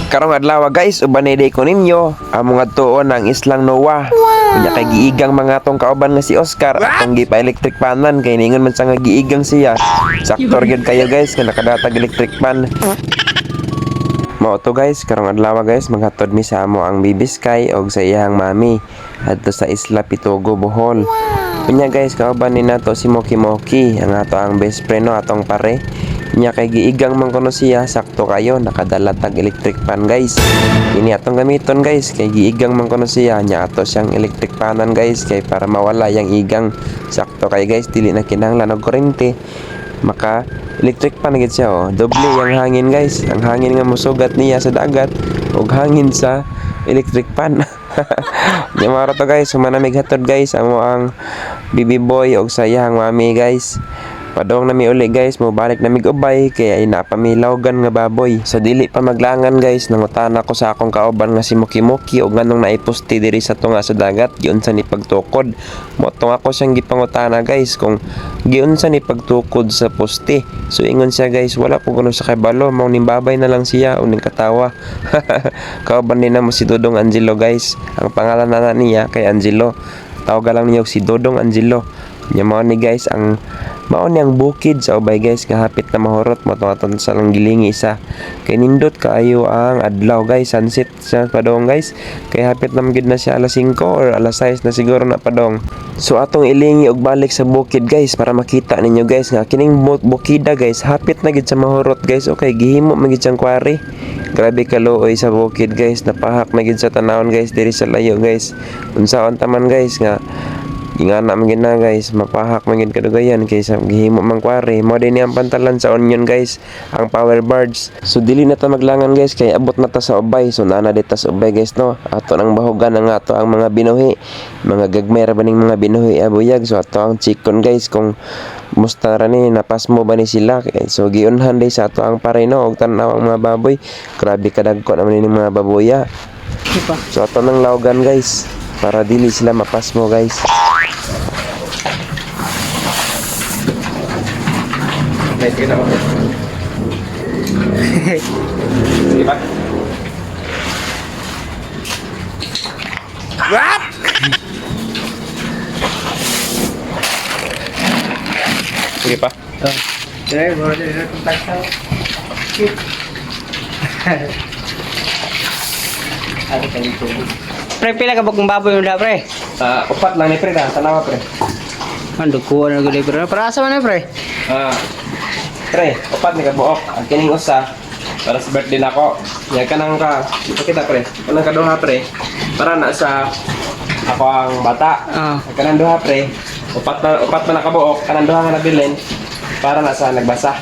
Karong adlaw guys, uban day ko ninyo amo nga tuon ang Islang Noah. Kunya kay giigang mga tong kauban nga si Oscar atong gipa electric panan kay ningon man sa nga giigang siya. Saktor gyud kayo guys nga nakadatag electric pan. Mao to guys, karong adlaw guys maghatod mi sa amo ang Bibiskay og sa iyang mami adto sa Isla Pitugo, Bohol. Kunya guys, kauban ni nato si Moki Moki, ang ato ang best friend no atong pare. Nya kay giigang man kuno siya, sakto kayo nakadala tag electric pan guys. Ini atong gamiton guys kay giigang man kuno siya, nya ato siyang electric panan guys kay para mawala yang igang. Sakto kay guys, dili na kinahanglan og kuryente. Maka electric pan gid siya oh. Doble yang hangin guys. Ang hangin nga mosugat niya sa dagat ug hangin sa electric pan. Nya maro to guys, sumanamig hatod guys amo ang Bibi Boy og sa iyang mami guys. Padong nami uli guys, mo balik na mig-ubay kaya ay napamilawgan nga baboy. So dili pa maglangan guys, nangutan ako sa akong kauban nga si Moki Moki og nganong naiposti diri sa tunga sa dagat, giunsa ni pagtukod. Motong ako siyang gipangutana guys kung giunsa ni pagtukod sa poste. So ingon siya guys, wala po kuno sa kabalo, mao nimbabay na lang siya ug ning katawa. Kauban din mo si Dodong Angelo guys. Ang pangalan na niya kay Angelo. Tawag lang niya si Dodong Angelo. Nya mao ni guys ang mao ni ang bukid sa ubay guys nga hapit na mahurot mo aton sa lang gilingi isa kay nindot kaayo ang adlaw guys, sunset sa padong guys kay hapit na magid na siya alas 5 or alas 6 na siguro na padong. So atong ilingi og balik sa bukid guys para makita ninyo guys nga kining bukida guys hapit na gid sa mahurot guys. Okay, gihimo magid siyang quarry. Grabe kaluoy sa bukid guys, napahak na gid sa tanawon guys diri sa layo guys. Unsaon taman guys nga ingana man na guys, mapahak man gid kadugayan kaysa gihimo mang quarry. Mo din ang pantalan sa onion guys, ang power barge. So dili na ta maglangan guys kay abot na ta sa ubay. So nana dita sa ubay guys no. Ato nang bahugan ang ato ang mga binuhi. Mga gagmay ra baning mga binuhi abuyag. So ato ang chikon guys kung musta ra ni napas mo ba ni sila. So giunhan day sa ato ang pare no og tan-aw ang mga baboy. Grabe kadagko naman ni mga baboya. So ato nang lawgan guys para dili sila mapas mo guys. Sige na. Sige pa. What? Sige pa. Sige, baru dia kontak tau. Ada kali tu. Pre, pila ka bakong baboy mo da, pre? Upat lang ni pre da, tanawa pre. Ando ko na gulay pre. Para asa man pre? Pre, upat ni kabuok. Ang kining usa para sa birthday nako. Ya kanang ka, kita pre. Kanang kaduha pre. Para na sa ako ang bata. Kanang duha pre. Upat na nakabuok, kanang duha nga nabilin para na sa nagbasa.